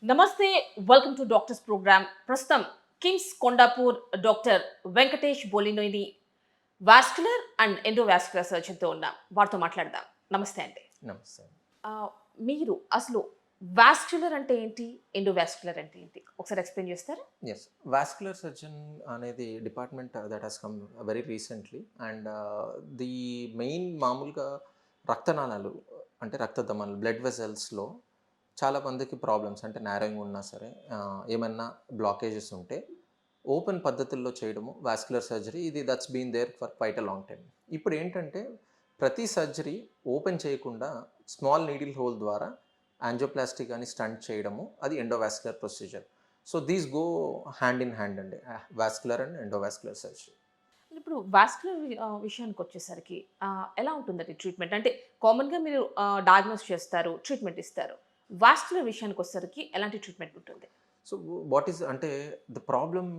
నమస్తే. Welcome to doctors programme. ప్రస్తుతం KIMS Kondapur doctor Venkatesh Bolinoni vascular and endovascular సర్జన్‌తో ఉన్నాం. వారితో మాట్లాడదాం. నమస్తే అండి. నమస్తే. మీరు అసలు వాస్కులర్ అంటే ఏంటి? ఎండోవాస్కులర్ అంటే ఏంటి? ఒకసారి ఎక్స్‌ప్లెయిన్ చేస్తారా? యెస్. వాస్కులర్ సర్జన్ అనేది department that has come very recently and the main మామూలుగా రక్తనాళాలు అంటే రక్తధమనులు బ్లడ్ వెసల్స్‌లో చాలా మందికి ప్రాబ్లమ్స్ అంటే నారోయింగ్ ఉన్నా సరే ఏమన్నా బ్లాకేజెస్ ఉంటే ఓపెన్ పద్ధతుల్లో చేయడము వాస్కులర్ సర్జరీ ఇది that's been there for quite a long time. ఇప్పుడు ఏంటంటే ప్రతి సర్జరీ ఓపెన్ చేయకుండా స్మాల్ నీడిల్ హోల్ ద్వారా యాంజియోప్లాస్టీ గాని స్టంట్ చేయడము అది endovascular procedure. So these go hand in hand అండి. Vascular and endovascular surgery. ఇప్పుడు వాస్కులర్ విషయానికొచ్చేసరికి ఎలా ఉంటుందండి ట్రీట్మెంట్? అంటే కామన్‌గా మీరు డయాగ్నోస్ చేస్తారు, ట్రీట్మెంట్ ఇస్తారు. వాస్కులర్ విషయానికొచ్చేసరికి ఎలాంటి ట్రీట్మెంట్ ఉంటుంది? సో వాట్ ఈస్ అంటే the problem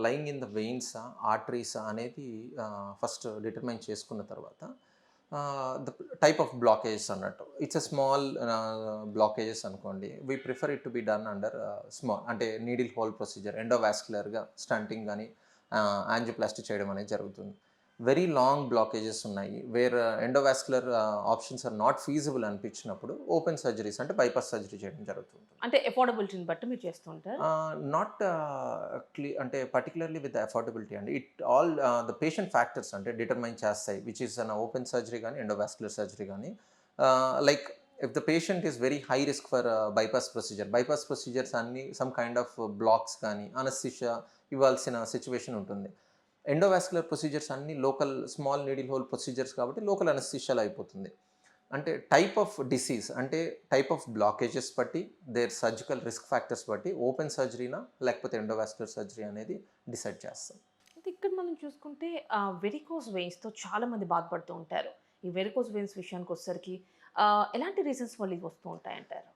lying in the వెయిన్సా, ఆర్టరీసా అనేది ఫస్ట్ డిటర్మైన్ చేసుకున్న తర్వాత ద టైప్ ఆఫ్ బ్లాకేజెస్ అన్నట్టు. ఇట్స్ ఎ స్మాల్ బ్లాకేజెస్ అనుకోండి. We prefer it to be done under small అంటే నీడిల్ హోల్ ప్రొసీజర్ ఎండోవాస్కులర్‌గా స్టంటింగ్ గాని యాంజియోప్లాస్టీ చేయడం అనేది జరుగుతుంది. వెరీ లాంగ్ బ్లాకేజెస్ ఉన్నాయి. Where endovascular options are not feasible అనిపించినప్పుడు ఓపెన్ సర్జరీస్ అంటే బైపాస్ సర్జరీ చేయడం జరుగుతుంది. అంటే అఫోర్డబిలిటీని బట్టి మీరు చేస్తూ ఉంటారా? నాట్ అంటే పర్టిక్యులర్లీ విత్ అఫోర్డబిలిటీ అండి. It all the patient factors అంటే డిటర్మైన్ చేస్తాయి. Which is an open surgery గానీ, ఎండోవాస్కులర్ సర్జరీ గానీ. Like if the patient is very high risk for bypass procedure. Bypass procedures అన్నీ సమ్ కైండ్ ఆఫ్ బ్లాక్స్ కానీ, anaesthesia ఇవ్వాల్సిన situation ఉంటుంది. Endovascular procedures అన్నీ local small needle whole procedures కాబట్టి local అనస్థీషియాలో అయిపోతుంది. అంటే టైప్ ఆఫ్ డిసీజ్ అంటే టైప్ ఆఫ్ బ్లాకేజెస్ బట్టి, దేర్ సర్జికల్ రిస్క్ ఫ్యాక్టర్స్ బట్టి ఓపెన్ సర్జరీనా లేకపోతే ఎండోవాస్కులర్ సర్జరీ అనేది డిసైడ్ చేస్తాం. అయితే ఇక్కడ మనం చూసుకుంటే వెరికోస్ వెయిన్స్‌తో చాలామంది బాధపడుతూ ఉంటారు. ఈ వెరికోస్ వెయిన్స్ విషయానికొచ్చేసరికి ఎలాంటి రీజన్స్ వల్ల ఇవి వస్తూ ఉంటాయంటారు?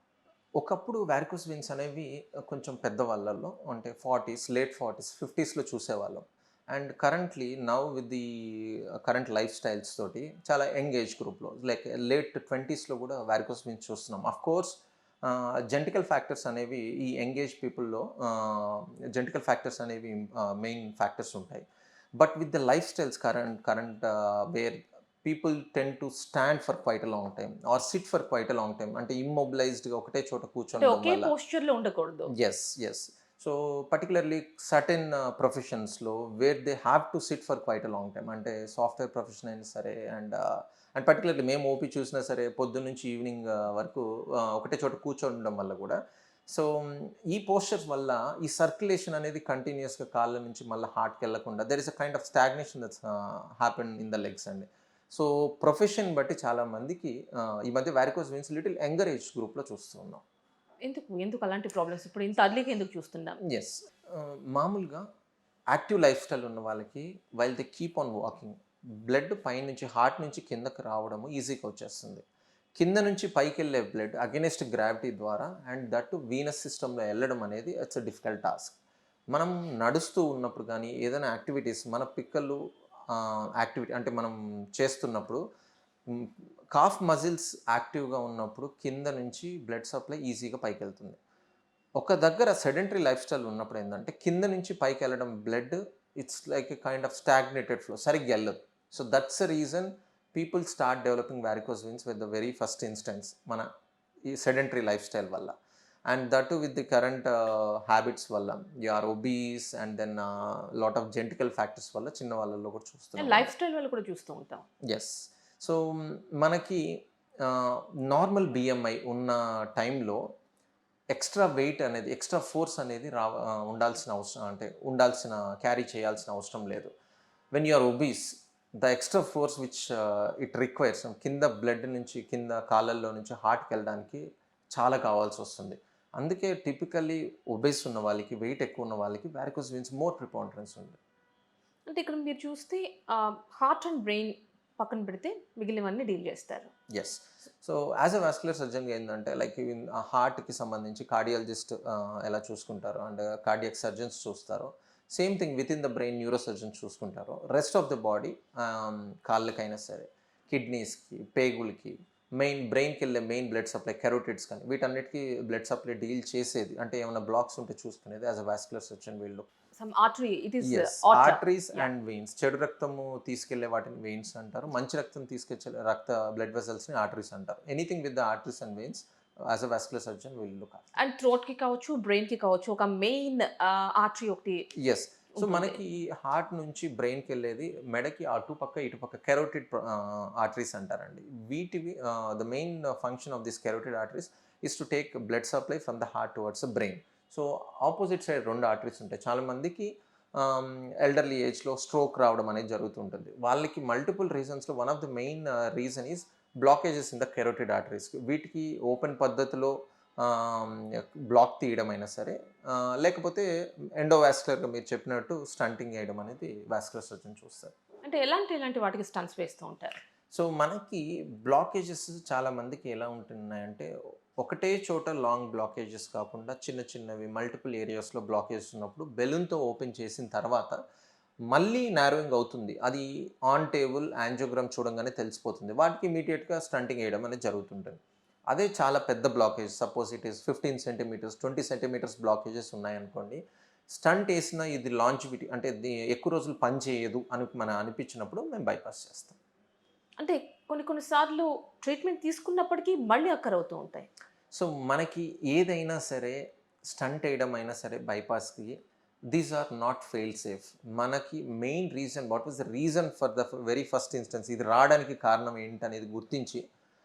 ఒకప్పుడు వారికోస్ వెయిన్స్ అనేవి కొంచెం పెద్దవాళ్ళలో అంటే 40స్, లేట్ 40స్, 50స్‌లో చూసేవాళ్ళం. And currently now with the current life styles తోటి చాలా యంగ్ ఏజ్ గ్రూప్‌లో లైక్ లేట్ 20స్‌లో కూడా వారికోస్ వెయిన్స్ చూస్తున్నాం. ఆఫ్‌కోర్స్ జెనెటికల్ ఫ్యాక్టర్స్ అనేవి ఈ యంగ్ ఏజ్ పీపుల్‌లో జెనెటికల్ ఫ్యాక్టర్స్ అనేవి మెయిన్ ఫ్యాక్టర్స్ ఉంటాయి. But with the life styles current where people tend to stand for quite a long time or sit for quite a long time అంటే ఇమ్మొబిలైజ్డ్‌గా ఒకటే చోట అంటే కూర్చుండడం ఒకే వల్ల పోస్చర్‌లో ఉండకూడదు. యెస్. సో, పర్టిక్యులర్‌లీ సర్టెన్ ప్రొఫెషన్స్‌లో where they have to sit for quite a long time. అంటే సాఫ్ట్‌వేర్ ప్రొఫెషన్ అయినా సరే అండ్ పర్టిక్యులర్‌లీ మేము ఓపీ చూసినా సరే పొద్దున్నుంచి ఈవినింగ్ వరకు ఒకటే చోట కూర్చోండడం వల్ల గూడా సో, ఈ పోస్చర్స్ వల్ల ఈ సర్క్యులేషన్ అనేది కంటిన్యూయస్‌గా కాళ్ళ నుంచి మళ్ళా హార్ట్‌కెళ్ళకుండా there is a kind of stagnation that's happen in the legs అండి. సో, ప్రొఫెషన్ బట్టి చాలా మందికి ఈ మధ్య varicose veins little younger age గ్రూప్‌లో చూస్తూ ఉన్నాం. ఎందుకు అలాంటి ప్రాబ్లమ్స్ ఇప్పుడు ఇంత అర్లీగా ఎందుకు చూస్తున్నాం? యెస్. మామూలుగా యాక్టివ్ లైఫ్ స్టైల్ ఉన్న వాళ్ళకి while they keep on walking blood పైనుంచి హార్ట్ నుంచి కిందకి రావడము ఈజీగా వచ్చేస్తుంది. కింద నుంచి పైకెళ్ళే బ్లడ్ అగెనిస్ట్ గ్రావిటీ ద్వారా అండ్ దట్ వీనస్ సిస్టమ్‌లో ఎళ్ళడం అనేది ఇట్స్ ఎ డిఫికల్ట్ టాస్క్. మనం నడుస్తూ ఉన్నప్పుడు గానీ, ఏదైనా యాక్టివిటీస్ మన పిక్కలు యాక్టివిటీ అంటే మనం చేస్తున్నప్పుడు హ్మ్, కాఫ్ మజిల్స్ యాక్టివ్‌గా ఉన్నప్పుడు కింద నుంచి బ్లడ్ సప్లై ఈజీగా పైకెళ్తుంది. ఒక దగ్గర సెడెంటరీ లైఫ్ స్టైల్ ఉన్నప్పుడు ఏందంటే, కింద నుంచి పైకెళ్ళడం blood it's like a kind of stagnated flow సరిగ్గా ఎళ్ళదు. So, that's a reason people start developing varicose veins with the very first instance మన ఈ సెడెంటరీ లైఫ్ స్టైల్ వల్ల. And that with the current habits వల్ల. You are obese and then lot of genetical factors వల్ల చిన్న వాళ్ళలో కూడా చూస్తున్నాం life అండి. స్టైల్ వల్ల కూడా చూస్తూ ఉంటాం. యెస్. సో, మనకి నార్మల్ BMI ఉన్న టైంలో ఎక్స్‌ట్రా వెయిట్ అనేది, ఎక్స్‌ట్రా ఫోర్స్ అనేది ఉండాల్సిన అవసరం అంటే క్యారీ చేయాల్సిన అవసరం లేదు. When you are obese the extra force which it requires కింద బ్లడ్ నుంచి కింద కాళ్ళల్లో నుంచి హార్ట్‌కెళ్ళడానికి చాలా కావాల్సొస్తుంది. అందుకే టిపికల్లీ ఒబేస్ ఉన్న వాళ్ళకి, వెయిట్ ఎక్కువ ఉన్న వాళ్ళకి వారికోస్ వెయిన్స్ మోర్ ప్రిపాండరెన్స్ ఉంది. అంటే ఇక్కడ మీరు చూస్తే హార్ట్ అండ్ బ్రెయిన్ పక్కన పెడితే మిగిలినవన్నీ డీల్ చేస్తారు. Yes. So, as a vascular సర్జన్‌గా ఏందంటే లైక్ హార్ట్‌కి సంబంధించి కార్డియాలజిస్ట్ ఎలా చూసుకుంటారో అండ్ కార్డియాక్ సర్జన్స్ చూస్తారో, same thing within the brain neuro surgeons చూసుకుంటారో, రెస్ట్ ఆఫ్ ద బాడీ కాళ్ళకైనా సరే, కిడ్నీస్‌కి, పేగులకి, బ్రెయిన్కి వెళ్ళే మెయిన్ బ్లడ్ సప్లై కెరోటిడ్స్ కానీ వీటన్నిటికీ బ్లడ్ సప్లై డీల్ చేసేది, అంటే ఏమైనా బ్లాక్స్ ఉంటే చూసుకునేది యాజ్ అ వాస్కులర్ సర్జన్ వీళ్ళు. Some artery it is yes, artery. Arteries and veins. చెడు రక్తము తీసుకెళ్లే వాటిని వెయిన్స్ అంటారు, మంచి రక్తం తీసుకొచ్చే బ్లడ్ వెసల్స్ని ఆర్టరీస్ అంటారు. Anything with the arteries and veins as a vascular surgeon will look after. And థ్రోట్‌కి కావచ్చు, బ్రెయిన్‌కి కావచ్చు ఒక మెయిన్ ఆర్టరీ ఒకటి ఎస్. సో ఉంటుంది. మనకి హార్ట్ నుంచి బ్రెయిన్కి వెళ్ళేది మెడకి అటుపక్క ఇటుపక్క కెరోటిడ్ ఆర్టరీస్ అంటారండి. వీటివి the main function of this carotid arteries is to take blood supply from the heart towards the brain. So opposite side 2 arteries ఉంటాయి. చాలా మందికి ఎల్డర్లీ ఏజ్లో స్ట్రోక్ రావడం అనేది జరుగుతుంటుంది. వాళ్ళకి మల్టిపుల్ రీజన్స్లో one of the main reason is blockages in the carotid arteries. వీటికి ఓపెన్ పద్ధతిలో బ్లాక్ తీయడం అయినా సరే, లేకపోతే ఎండోవాస్కులర్గా మీరు చెప్పినట్టు స్టంటింగ్ వేయడం అనేది వాస్కులర్ సర్జన్ చూస్తారు. అంటే ఎలాంటి వాటికి స్టంట్స్ వేస్తూ ఉంటారు? సో మనకి బ్లాకేజెస్ చాలా మందికి ఎలా ఉంటున్నాయంటే, ఒకటే చోట లాంగ్ బ్లాకేజెస్ కాకుండా చిన్న చిన్నవి మల్టిపుల్ ఏరియాస్లో బ్లాకేజెస్ ఉన్నప్పుడు బెలూన్తో ఓపెన్ చేసిన తర్వాత మళ్ళీ నారోయింగ్ అవుతుంది. అది ఆన్ టేబుల్ యాంజియోగ్రామ్ చూడంగానే తెలిసిపోతుంది. వాటికి ఇమీడియట్గా స్టంటింగ్ వేయడం అనేది జరుగుతుంటుంది. అదే చాలా పెద్ద blockage, suppose it is 15 centimetres 20 centimetres blockages ఉన్నాయనుకోండి, స్టంట్ వేసిన ఇది లాంజివిటీ అంటే ఎక్కువ రోజులు పని చేయదు అని అనిపించినప్పుడు మేము బైపాస్ చేస్తాం. అంటే కొన్ని సార్లు ట్రీట్మెంట్ తీసుకున్నప్పటికీ మళ్ళీ అక్కరవుతూ ఉంటాయి. సో మనకి ఏదైనా సరే, స్టంట్ వేయడం అయినా సరే బైపాస్కి, these are not fail safe. మనకి main reason, what was the reason for the very first instance, ఇది రావడానికి కారణం ఏంటనేది గుర్తించి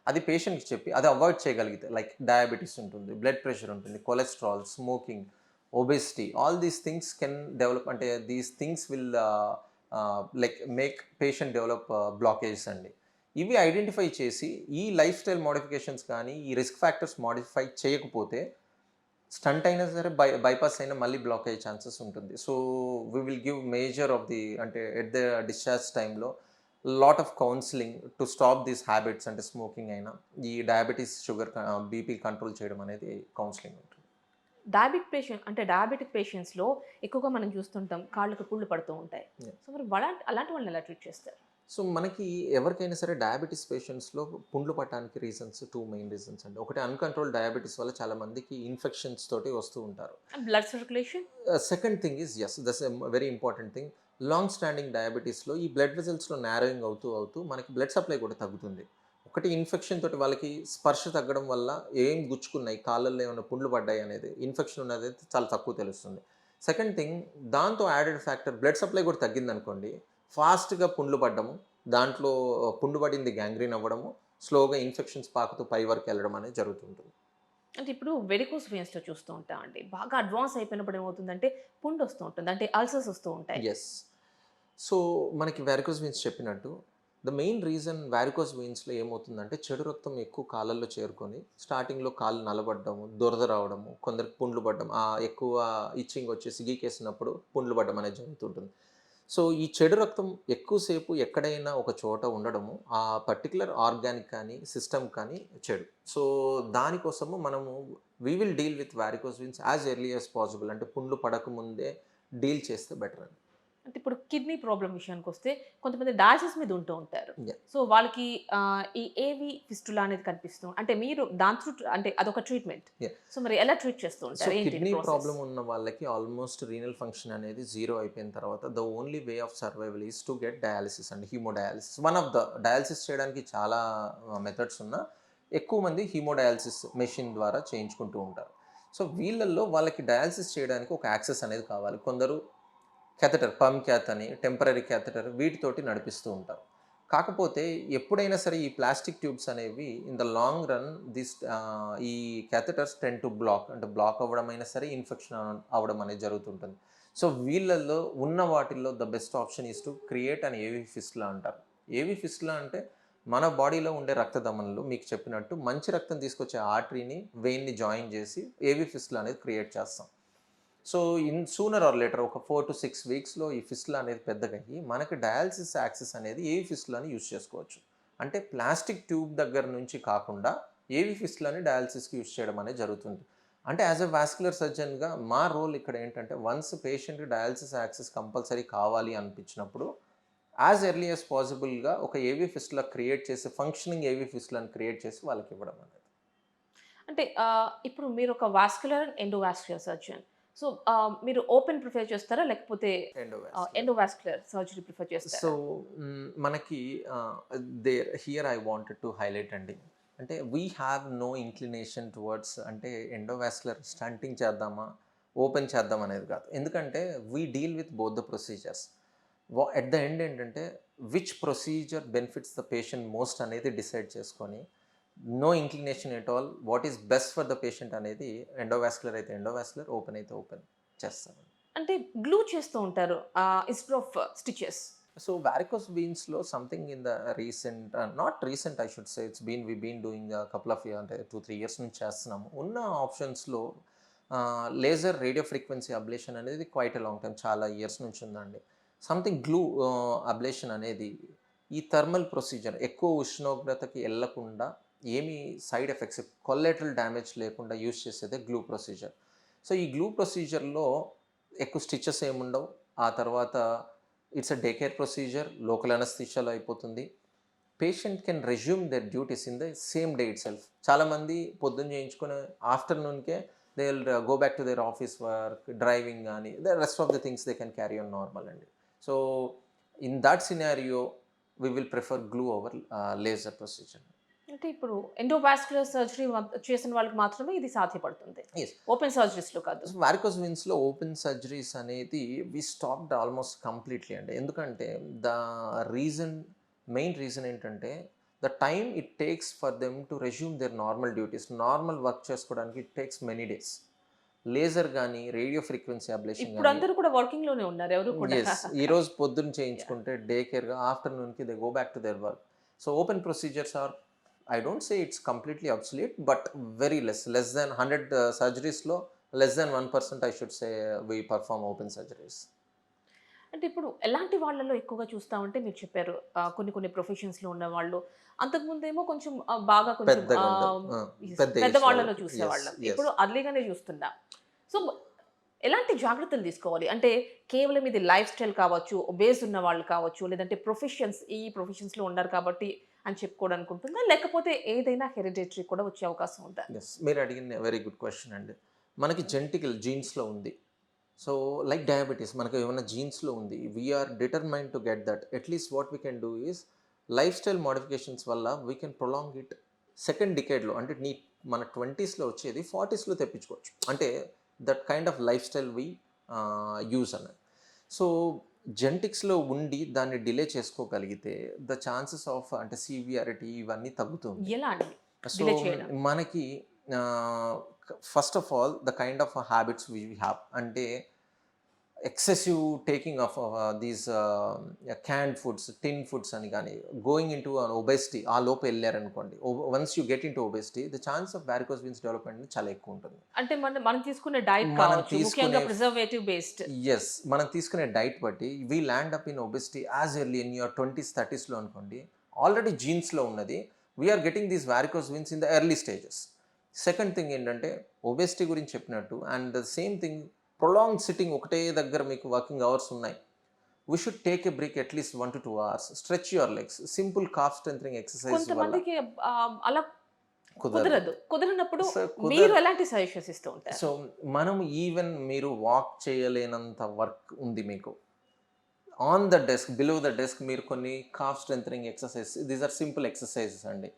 అది పేషెంట్కి చెప్పి అది అవాయిడ్ చేయగలిగితే, లైక్ డయాబెటీస్ ఉంటుంది, బ్లడ్ ప్రెషర్ ఉంటుంది, cholesterol, smoking, obesity, all these things can develop, అంటే these things will like make patient develop blockages అండి. ఇవి ఐడెంటిఫై చేసి ఈ లైఫ్ స్టైల్ మోడిఫికేషన్స్ కానీ ఈ రిస్క్ ఫ్యాక్టర్స్ మోడిఫై చేయకపోతే స్టంట్ అయినా సరే బైపాస్ అయినా మళ్ళీ బ్లాక్ అయ్యే ఛాన్సెస్ ఉంటుంది. So we will give major of the, అంటే ఎట్ ద డిశ్చార్జ్ టైంలో lot of counselling to stop these habits, అంటే స్మోకింగ్ అయినా ఈ డయాబెటీస్, షుగర్, బీపీ కంట్రోల్ చేయడం అనేది కౌన్సిలింగ్ ఉంటుంది. డయాబెటిక్ పేషెంట్స్‌లో ఎక్కువగా మనం చూస్తుంటాం కాళ్ళకి పుళ్ళు పడుతూ ఉంటాయి. Yeah. సో మరి అలాంటి వాళ్ళని ఎలా ట్రీట్ చేస్తారు? సో మనకి ఎవరికైనా సరే డయాబెటీస్ పేషెంట్స్లో పుండ్లు పట్టడానికి రీజన్స్ 2 మెయిన్ రీజన్స్ అండి. ఒకటి అన్‌కంట్రోల్ డయాబెటీస్ వల్ల చాలా మందికి ఇన్ఫెక్షన్స్ తోటి వస్తూ ఉంటారు. And blood circulation? Second thing is yes, that's a very important thing. Long standing డయాబెటీస్లో ఈ బ్లడ్ వెజల్స్లో నారోయింగ్ అవుతూ మనకి బ్లడ్ సప్లై కూడా తగ్గుతుంది. ఒకటి ఇన్ఫెక్షన్ తోటి వాళ్ళకి స్పర్శ తగ్గడం వల్ల ఏం గుచ్చుకున్నాయి, కాళ్ళల్లో ఏమైనా పుండ్లు పడ్డాయి అనేది, ఇన్ఫెక్షన్ ఉన్నది చాలా తక్కువ తెలుస్తుంది. సెకండ్ థింగ్, దాంతో యాడెడ్ ఫ్యాక్టర్ బ్లడ్ సప్లై కూడా తగ్గిందనుకోండి, ఫాస్ట్గా పుండ్లు పడ్డము, దాంట్లో పుండు పడింది గ్యాంగ్రీన్ అవ్వడము, స్లోగా ఇన్ఫెక్షన్స్ పాకుతూ పై వరకు వెళ్ళడం అనేది జరుగుతుంటుంది. అంటే ఇప్పుడు వెరికోస్ వెయిన్స్‌లో చూస్తూ ఉంటామండి. బాగా అడ్వాన్స్ అయిపోయినప్పుడు ఏమవుతుందంటే పుండు వస్తూ ఉంటుంది. అంటే అల్సర్స్ వస్తూ ఉంటాయి. ఎస్. సో మనకి వారికోస్ వెయిన్స్ చెప్పినట్టు ద మెయిన్ రీజన్ వారికోస్ వెయిన్స్లో ఏమవుతుందంటే, చెడు రక్తం ఎక్కువ కాళ్ళల్లో చేరుకొని స్టార్టింగ్లో కాళ్ళు నలబడ్డము, దురద రావడము, కొందరికి పుండ్లు పడ్డం, ఎక్కువ ఇచ్చింగ్ వచ్చేసి గీకేసినప్పుడు పుండ్లు పడ్డం అనేది జరుగుతుంటుంది. సో ఈ చెడు రక్తం ఎక్కువసేపు ఎక్కడైనా ఒక చోట ఉండడము, ఆ పర్టికులర్ ఆర్గానిక్ కానీ సిస్టమ్ కానీ చెడు. సో దానికోసము మనము we will deal with varicose veins as early as possible, అంటే పుండ్లు పడకముందే డీల్ చేస్తే బెటర్ అండి. అంటే ఇప్పుడు కిడ్నీ ప్రాబ్లమ్ విషయానికి వస్తే కొంతమంది డయాలసిస్ మీద ఉంటూ ఉంటారు. Yeah. సో వాళ్ళకి ఈ ఏవి ఫిస్టులా అనేది కనిపిస్తూ అంటే మీరు దాని త్రూ అంటే అదొక ట్రీట్మెంట్. Yeah. సో మరి ఎలా ట్రీట్ చేస్తూ సో ఉంటారు? ఏంటి కిడ్నీ ప్రాసెస్? ప్రాబ్లం ఉన్న వాళ్ళకి ఆల్మోస్ట్ రీనల్ ఫంక్షన్ అనేది జీరో అయిపోయిన తర్వాత the only way of survival is to get dialysis and haemodialysis. One of the dialysis చేయడానికి చాలా మెథడ్స్ ఉన్నా, ఎక్కువ మంది హీమోడయాలిసిస్ మెషిన్ ద్వారా చేయించుకుంటూ ఉంటారు. సో వీళ్ళల్లో వాళ్ళకి డయాలిసిస్ చేయడానికి ఒక యాక్సెస్ అనేది కావాలి. కొందరు క్యాథెటర్, పమ్ క్యాత్ అని, టెంపరరీ క్యాథెటర్, వీటితోటి నడిపిస్తూ ఉంటారు. కాకపోతే ఎప్పుడైనా సరే ఈ ప్లాస్టిక్ ట్యూబ్స్ అనేవి ఇన్ ద లాంగ్ రన్ ఈ క్యాథెటర్స్ టెన్ టు బ్లాక్, అంటే బ్లాక్ అవ్వడం అయినా సరే ఇన్ఫెక్షన్ అవ్వడం అనేది జరుగుతుంటుంది. సో వీళ్ళల్లో ఉన్న వాటిల్లో the best option is to create an ఏవీ ఫిస్టులా అంటారు. ఏవీ ఫిస్టులా అంటే మన బాడీలో ఉండే రక్తధమనులు మీకు చెప్పినట్టు మంచి రక్తం తీసుకొచ్చే ఆర్టరీని వెయిన్ని జాయిన్ చేసి ఏవీ ఫిస్టులా అనేది క్రియేట్ చేస్తాం. సో సూనర్ ఆర్ లేటర్ ఒక 4 to 6 వీక్స్లో ఈ ఫిస్టులా అనేది పెద్దగా అయ్యి మనకి డయాలసిస్ యాక్సెస్ అనేది ఏవీ ఫిస్టులాని యూజ్ చేసుకోవచ్చు. అంటే ప్లాస్టిక్ ట్యూబ్ దగ్గర నుంచి కాకుండా ఏవీ ఫిస్టులాని డయాలసిస్కి యూజ్ చేయడం అనేది జరుగుతుంది. అంటే యాజ్ అ వాస్కులర్ సర్జన్గా మా రోల్ ఇక్కడ ఏంటంటే, వన్స్ పేషెంట్కి డయాలసిస్ యాక్సెస్ కంపల్సరీ కావాలి అనిపించినప్పుడు యాజ్ ఎర్లీ యాజ్ పాసిబుల్గా ఒక ఏవీ ఫిస్టులా క్రియేట్ చేసి ఫంక్షనింగ్ ఏవీ ఫిస్టులను క్రియేట్ చేసి వాళ్ళకి ఇవ్వడం అనేది. అంటే ఇప్పుడు మీరు ఒక vascular and endovascular surgeon. So, మీరు ఓపెన్ ప్రిఫర్ చేస్తారా? లేకపోతే endovascular. Endovascular surgery prefer so చేస్తారా? మనకి here I wanted to highlight అండి. అంటే we have no inclination towards అంటే ఎండోవాస్కులర్ స్టంటింగ్ చేద్దామా, ఓపెన్ చేద్దాం అనేది కాదు. ఎందుకంటే we deal with both the procedures. At the end ఏంటంటే which procedure benefits the patient most అనేది డిసైడ్ చేసుకొని no inclination at all what is best for the patient అనేది ఎండోవాస్కులర్ అయితే ఎండోవాస్కులర్, ఓపెన్ అయితే ఓపెన్ చేస్తామండి. అంటే గ్లూ చేస్తూ ఉంటారు instead of stitches. So varicose వెయిన్స్లో something in the recent not recent I should say we been doing couple of year అంటే 2-3 years నుంచి చేస్తున్నాము. ఉన్న ఆప్షన్స్లో లేజర్ రేడియో ఫ్రీక్వెన్సీ అబ్లేషన్ అనేది క్వైట్ లాంగ్ టైం చాలా ఇయర్స్ నుంచి ఉందండి. సంథింగ్ గ్లూ అబ్లేషన్ అనేది ఈ థర్మల్ ప్రొసీజర్ ఎక్కువ ఉష్ణోగ్రతకి వెళ్ళకుండా ఏమీ సైడ్ ఎఫెక్ట్స్ కొల్లెటరల్ డ్యామేజ్ లేకుండా యూజ్ చేసేదే గ్లూ ప్రొసీజర్. సో ఈ గ్లూ ప్రొసీజర్లో ఎక్కువ స్టిచెస్ ఏముండవు. ఆ తర్వాత it's a day care procedure, local అనస్థీషియాలో అయిపోతుంది. Patient can resume their duties in the same day itself. చాలామంది పొద్దున్న చేయించుకుని ఆఫ్టర్నూన్కే they will go back to their office work, driving కానీ the rest of the things they can carry on normal అండి. So in that scenario we will prefer glue over laser procedure. అంటే ఇప్పుడు endovascular surgery చేసిన వాళ్ళకి మాత్రమే ఇది సాధ్యపడుతుంది. Yes. Open సర్జరీస్‌లో కాదు. వారికోస్ వెయిన్స్లో ఓపెన్ సర్జరీస్ అనేది వి స్టాప్డ్ ఆల్మోస్ట్ కంప్లీట్లీ అండి. ఎందుకంటే ద రీజన్ మెయిన్ రీజన్ ఏంటంటే the time it takes for them to resume their normal duties, normal work చేసుకోవడానికి it takes many days. Laser కానీ రేడియో ఫ్రీక్వెన్సీ అబ్లేషన్ ఇప్పుడు కానీ అందరూ కూడా వర్కింగ్ లోనే ఉన్నారు. ఎవరు కూడా ఎస్ ఈరోజు పొద్దున్న చేయించుకుంటే డే కేర్గా ఆఫ్టర్నూన్కి they go back to their work. So open procedures are I don't say it's completely obsolete, but very less than 100 surgeries లో less than 1% I should say we perform open surgeries. అంటే ఇప్పుడు ఎలాంటి వాళ్ళలో ఎక్కువగా చూస్తామంటే మీరు చెప్పారు కొన్ని ప్రొఫెషన్స్‌లో ఉన్నవాళ్ళు. అంతకుముందేమో కొంచెం బాగా కొంచెం పెద్దగా ఉంటారు. పెద్ద పెద్ద ఏజ్ వాళ్ళలో వాళ్ళకి. చూసేవాళ్ళం. Yes. ఇప్పుడు అర్లీగానే చూస్తున్నాం. సో, ఎలాంటి జాగ్రత్తలు తీసుకోవాలి? అంటే కేవలం ఇది లైఫ్ స్టైల్ కావచ్చు, ఒబేస్ ఉన్న వాళ్ళు కావచ్చు, లేదంటే ఈ ప్రొఫెషన్స్‌లో ఉన్నారు కాబట్టి అని చెప్పుకోవడానికి ఉంటుందా? లేకపోతే ఏదైనా హెరిడిటరీ కూడా వచ్చే అవకాశం ఉందా? ఎస్, మీరు అడిగిన వెరీ గుడ్ క్వశ్చన్ అండి. మనకి జెనెటికల్ జీన్స్లో ఉంది. సో లైక్ డయాబెటీస్ మనకు ఏమైనా జీన్స్లో ఉంది, we're determine to get that. At least what we can do is life style modifications వల్ల we can prolong it. Second డికేడ్లో అంటే మన 20స్లో వచ్చేది 40స్లో తెప్పించుకోవచ్చు. అంటే that kind of lifestyle we use అన్నది. సో జెనెటిక్స్లో ఉండి దాన్ని డిలే చేసుకోగలిగితే ద ఛాన్సెస్ ఆఫ్ అంటే సివియారిటీ ఇవన్నీ తగ్గుతుంది. ఎలా అండి సో డిలే చేయడం? మనకి first of all the kind of habits we have అంటే excessive taking of these canned foods, tin foods అని కానీ గోయింగ్ ఇన్ టు ఒబెసిటీ ఆ లోపు వెళ్ళారనుకోండి. Once you get in to obesity the chance of varicose veins development చాలా ఎక్కువ ఉంటుంది. అంటే మనం తీసుకునే డైట్ మనం కావచ్చు, ముఖ్యంగా తీసుకునే ప్రిజర్వేటివ్ బేస్డ్. ఎస్, మనం తీసుకునే డైట్ బట్టి we land up in obesity as early in your 20s 30sలో అనుకోండి. ఆల్రెడీ జీన్స్లో ఉన్నది, we are getting these varicose veins in the early stages. Second thing ఏంటంటే ఒబెసిటీ గురించి చెప్పినట్టు and the same thing prolong sitting ఒకటే దగ్గర మీకు వర్కింగ్ అవర్స్ ఉన్నాయి. We should take a break at least 1 to 2 hours. Stretch your legs, simple calf strengthening exercise వల్ల కొంతమందికి అలా కుదరదు. కుదరనప్పుడు So, మీరు ఎలాంటి సజెషన్స్ ఇస్తూ ఉంటారు? సో మనం ఈవెన్ మీరు వాక్ చేయలేనంత వర్క్ ఉంది మీకు on the desk, below the desk మీరు కొన్ని calf strengthening exercise, these are simple exercises అండి.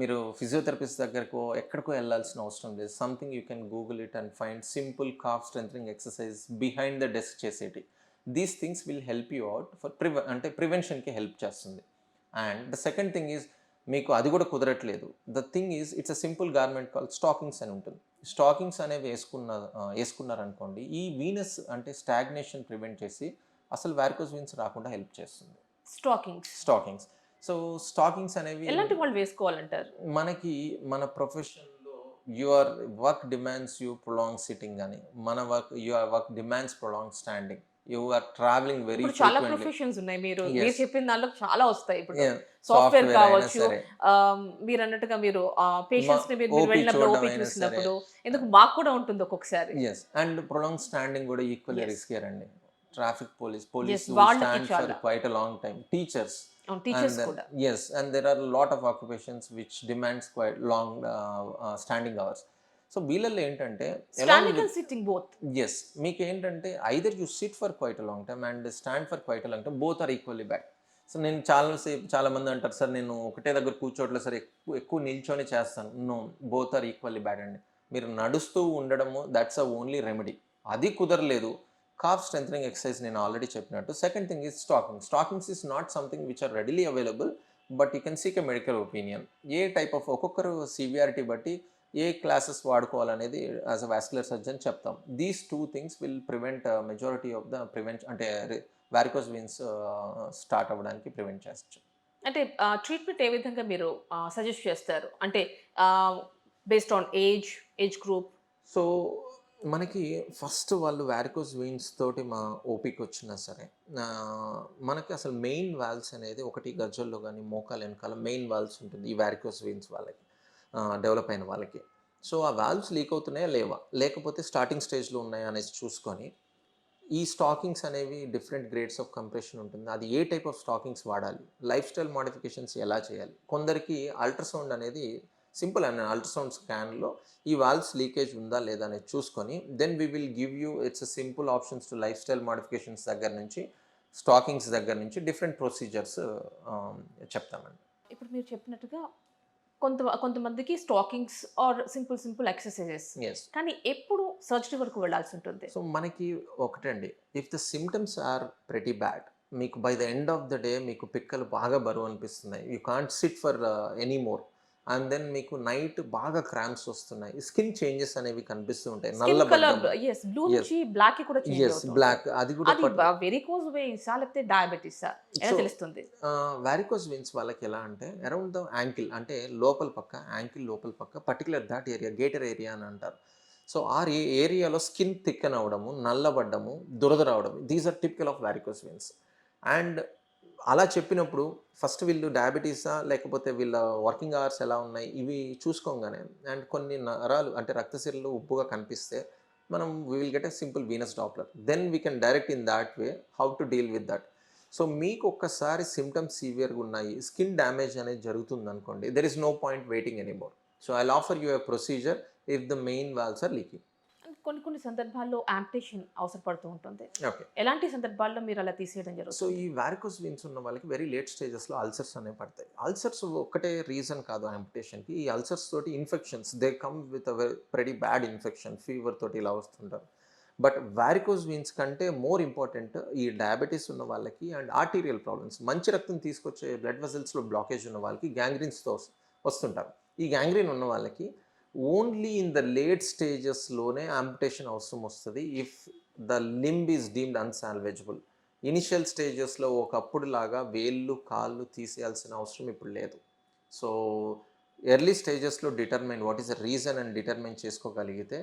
మీరు ఫిజియోథెరపిస్ట్ దగ్గరకో ఎక్కడికో వెళ్ళాల్సిన అవసరం లేదు. Something you can google it and find simple calf strengthening exercise behind the desk చేసేటి. These things will help you out for అంటే ప్రివెన్షన్కి హెల్ప్ చేస్తుంది. And the second thing is మీకు అది కూడా కుదరట్లేదు. The thing is it's a simple garment call stockings అని ఉంటుంది. స్టాకింగ్స్ అనేవి వేసుకున్నారనుకోండి, ఈ వీనస్ అంటే స్టాగ్నేషన్ ప్రివెంట్ చేసి అసలు వారికోస్ వీన్స్ రాకుండా హెల్ప్ చేస్తుంది స్టాకింగ్స్. సో స్టాకింగ్స్ అనేవి ఎలాంటి వాళ్ళు వేసుకోవాలంటారు? మనకి మన ప్రొఫెషన్లో your work demands you prolong sitting అని, మన your work demands prolong standing, you are travelling very ఇప్పుడు చాలా ఫ్రీక్వెంట్లీ. ప్రొఫెషన్స్ ఉన్నాయి. మీరు Yes. చెప్పిన దాంట్లో చాలా వస్తాయి. ఇప్పుడు Yeah. సాఫ్ట్వేర్ Software కావచ్చు, అయినా సరే. మీరు అన్నట్టుగా మీరు పేషెంట్స్ ని మీరు OP వెళ్ళినప్పుడు చూడడం ఓపీ అయినా చూసినప్పుడు ఎందుకు మాకు కూడా ఉంటుంది ఒక్కొక్కసారి. ఎస్, అండ్ ప్రొలాంగ్ స్టాండింగ్ కూడా ఈక్వల్లీ Yes. రిస్కియర్ అండి. Traffic police yes. who వాళ్ళకి stand for చాలా. quite a long time, teachers, అవును. and టీచర్స్ then కూడా. yes, and there are a lot of occupations which demands quite long standing hours. So వీళ్ళల్లో ఏంటంటే along standing with and sitting both. Yes మీకు ఏంటంటే either you sit for quite a long time and stand for quite a long time, both are equally bad. So నేను చాలా మంది అంటారు sir నేను ఒకటే దగ్గర కూర్చోట్లేదు సార్, ఎక్కువ ఎక్కువ నిల్చొని చేస్తాను. No, both are equally bad అండి. మీరు నడుస్తూ ఉండడము దట్స్ అ ఓన్లీ రెమెడీ. అది కుదరలేదు, కాఫ్ స్ట్రెంథనింగ్ ఎక్సర్సైజ్ నేను ఆల్రెడీ చెప్పినట్టు. Second thing is stockings is not something which are readily available, but you can seek a medical opinion. ఏ type of ఒక్కొక్కరు సివియారిటీ బట్టి ఏ క్లాసెస్ వాడుకోవాలనేది యాజ్ అ వాస్కులర్ సర్జన్ చెప్తాం. These two things will prevent majority of the prevention, అంటే varicose veins start అవ్వడానికి prevent చేయొచ్చు. అంటే ట్రీట్మెంట్ ఏ విధంగా మీరు సజెస్ట్ చేస్తారు? అంటే based on age group. So మనకి ఫస్ట్ వాళ్ళు వారికోస్ వెయిన్స్ తోటి మా ఓపీకి వచ్చినా సరే, మనకి అసలు మెయిన్ వాల్వ్స్ అనేది ఒకటి గజ్జల్లో కానీ మోకాలు వెనకాల మెయిన్ వాల్వ్స్ ఉంటుంది ఈ వారికోస్ వెయిన్స్ వాళ్ళకి, డెవలప్ అయిన వాళ్ళకి. సో ఆ వాల్వ్స్ లీక్ అవుతున్నాయా లేవా, లేకపోతే స్టార్టింగ్ స్టేజ్లో ఉన్నాయా అనేసి చూసుకొని ఈ స్టాకింగ్స్ అనేవి డిఫరెంట్ గ్రేడ్స్ ఆఫ్ కంప్రెషన్ ఉంటుంది. అది ఏ టైప్ ఆఫ్ స్టాకింగ్స్ వాడాలి, లైఫ్ స్టైల్ మోడిఫికేషన్స్ ఎలా చేయాలి. కొందరికి అల్ట్రాసౌండ్ అనేది సింపుల్ అండ్ అల్ట్రాసౌండ్ స్కాన్లో ఈ వాల్వ్స్ లీకేజ్ ఉందా లేదా అనేది చూసుకొని then we will give you its simple options to life style modifications దగ్గర నుంచి స్టాకింగ్స్ దగ్గర నుంచి డిఫరెంట్ ప్రొసీజర్స్ చెప్తామండి. ఇప్పుడు మీరు చెప్పినట్టుగా కొంతమందికి stockings or simple exercises, yes. కానీ ఎప్పుడు సర్జరీ వరకు వెళ్ళాల్సి ఉంటుంది? సో మనకి ఒకటండి, if the symptoms are pretty bad, మీకు by the end of the day మీకు పిక్కలు బాగా బరువు అనిపిస్తున్నాయి, you can't sit for anymore, and then మీకు నైట్ బాగా క్రాంప్స్ వస్తున్నాయి, స్కిన్ చేంజెస్ అనేవి కనిపిస్తూ ఉంటాయి, స్కిన్ కలర్ నల్లబడ్డం. yes బ్లూ నుంచి బ్లాక్ కి కూడా చేంజ్ ఎస్, అవుతుంది. బ్లాక్, అది కూడా అది వెరికోజ్ వెయిన్స్ లేకపోతే డయాబెటిస్ ఎలా సో తెలుస్తుంది? వారికోస్ వెయిన్స్ వాళ్ళకి ఎలా అంటే అరౌండ్ ద యాంకిల్, అంటే లోపల పక్క యాంకిల్ లోపల పక్క particular that area getter area అని అంటారు. సో ఆ ఏరియాలో స్కిన్ థిక్కన్ అవ్వడము, నల్లబడ్డము, దురద రావడం, these are typical of varicose veins. And అలా చెప్పినప్పుడు ఫస్ట్ వీళ్ళు డయాబెటీసా లేకపోతే వీళ్ళ వర్కింగ్ అవర్స్ ఎలా ఉన్నాయి ఇవి చూసుకోగానే, అండ్ కొన్ని నరాలు అంటే రక్తసిరలు ఉప్పుగా కనిపిస్తే మనం we will get a simple venous doppler, then we can direct in that way how to deal with that. So మీకు ఒక్కసారి సిమ్టమ్స్ సివియర్గా ఉన్నాయి, స్కిన్ డ్యామేజ్ అనేది జరుగుతుంది అనుకోండి, there is no point waiting anymore. So I offer you a procedure if the main valves are leaking. కొన్ని సందర్భాల్లో యాంప్టేషన్ అవసరపడుతూ ఉంటుంది. ఓకే. ఎలాంటి సందర్భాల్లో మీరు అలా తీసేయడం సో జరుగుతుంది? ఈ వారికోస్ వెయిన్స్ ఉన్న వాళ్ళకి వెరీ లేట్ స్టేజెస్లో అల్సర్స్ అనేవి పడతాయి. అల్సర్స్ ఒక్కటే రీజన్ కాదు యాంపిటేషన్కి, ఈ అల్సర్స్ తోటి infections they come with a very bad infection, fever తోటి ఇలా వస్తుంటారు. బట్ వారికోస్ వెయిన్స్ కంటే మోర్ ఇంపార్టెంట్ ఈ డయాబెటీస్ ఉన్న వాళ్ళకి అండ్ ఆర్టీరియల్ ప్రాబ్లమ్స్, మంచి రక్తం తీసుకొచ్చే బ్లడ్ వెజల్స్లో బ్లాకేజ్ ఉన్న వాళ్ళకి గ్యాంగ్రీన్స్తో వస్తుంటారు. ఈ గ్యాంగ్రీన్ ఉన్న వాళ్ళకి ఓన్లీ ఇన్ ద లేట్ స్టేజెస్లోనే యాంపిటేషన్ అవసరం వస్తుంది if the limb is deemed unsalvageable. Initial స్టేజెస్లో ఒకప్పుడు లాగా వేళ్ళు కాళ్ళు తీసేయాల్సిన అవసరం ఇప్పుడు లేదు. సో ఎర్లీ స్టేజెస్లో determine what is the reason and determine చేసుకోగలిగితే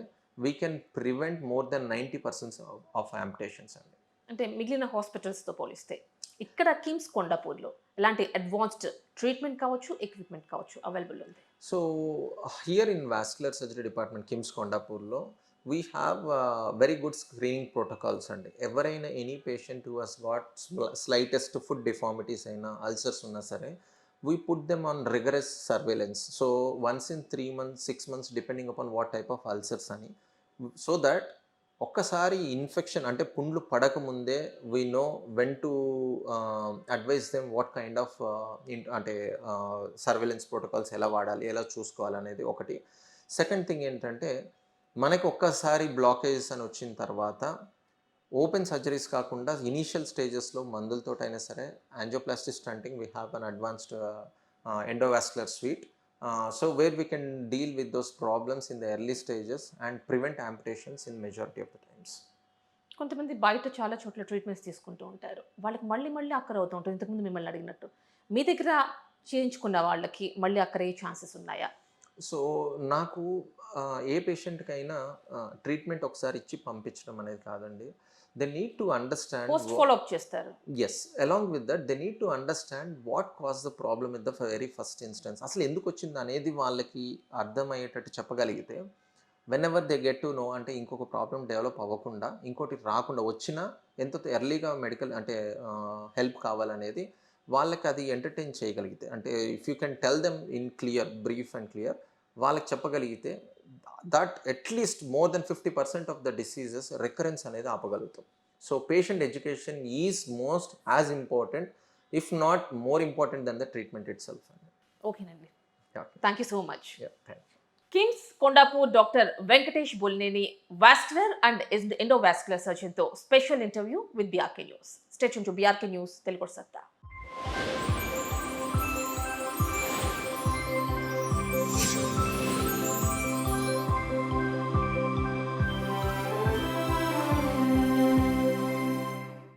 we can prevent more than 90% of amputations అండి. అంటే మిగిలిన హాస్పిటల్స్తో పోలిస్తే ఇక్కడ కిమ్స్ కొండాపూర్లో ఎలాంటి అడ్వాన్స్డ్ ట్రీట్మెంట్ కావచ్చు, ఎక్విప్మెంట్ కావచ్చు అవైలబుల్ ఉంది? So here in vascular surgery department KIMS కొండాపూర్లో we have very good screening protocols అండి. ఎవరైనా any patient who has got slightest foot deformities అయినా అల్సర్స్ ఉన్నా సరే we put them on rigorous surveillance. So once in 3 months, 6 months depending upon what type of ulcers అని, so that ఒక్కసారి infection అంటే పుండ్లు పడకముందే we know when to advise them what kind of అంటే surveillance protocols ఎలా వాడాలి, ఎలా చూసుకోవాలి అనేది ఒకటి. సెకండ్ థింగ్ ఏంటంటే మనకి ఒక్కసారి బ్లాకేజెస్ అని వచ్చిన తర్వాత ఓపెన్ సర్జరీస్ కాకుండా ఇనీషియల్ స్టేజెస్లో మందులతోటైనా సరే angioplastic stunting we have an advanced endovascular sweet. So where we can deal with those problems in the early stages and prevent amputations in majority of the times. కొంతమంది బయట చాలా చోట్ల treatments తీసుకుంటూ ఉంటారు, వాళ్ళకి మళ్ళీ అక్కర అవుతూ ఉంటుంది. ఇంతకుముందు మిమ్మల్ని అడిగినట్టు మీ దగ్గర చేయించుకున్న వాళ్ళకి మళ్ళీ అక్కరయ్యే ఛాన్సెస్ ఉన్నాయా? సో నాకు ఏ పేషెంట్కైనా ట్రీట్మెంట్ ఒకసారి ఇచ్చి పంపించడం అనేది కాదండి. They need to understand post follow up చేస్తారు. Yes, along with that they need to understand what cause the problem in the very first instance. అసలు ఎందుకు వచ్చింది అనేది వాళ్ళకి అర్థమయ్యేటట్టు చెప్పగలిగితే whenever they get to know అంటే ఇంకొక ప్రాబ్లం డెవలప్ అవ్వకుండా, ఇంకోటి రాకుండా వచ్చినా ఎంత ఎర్లీగా మెడికల్ అంటే హెల్ప్ కావాలనేది వాళ్ళకి అది ఎంటర్టైన్ చేయగలిగితే, అంటే if you can tell them in clear, brief and clear వాళ్ళకి చెప్పగలిగితే that at least more than 50% of the diseases recurrence అనేది ఆపగలుగుతాం. So patient education is most as important, if not more important than the treatment itself. ఓకేనండి, thank you so much. Thank you. KIMS Kondapur doctor Venkatesh Bolneni vascular and endovascular surgeon తో special interview with BRK news. Stay tuned to BRK news Telugu సత్తా.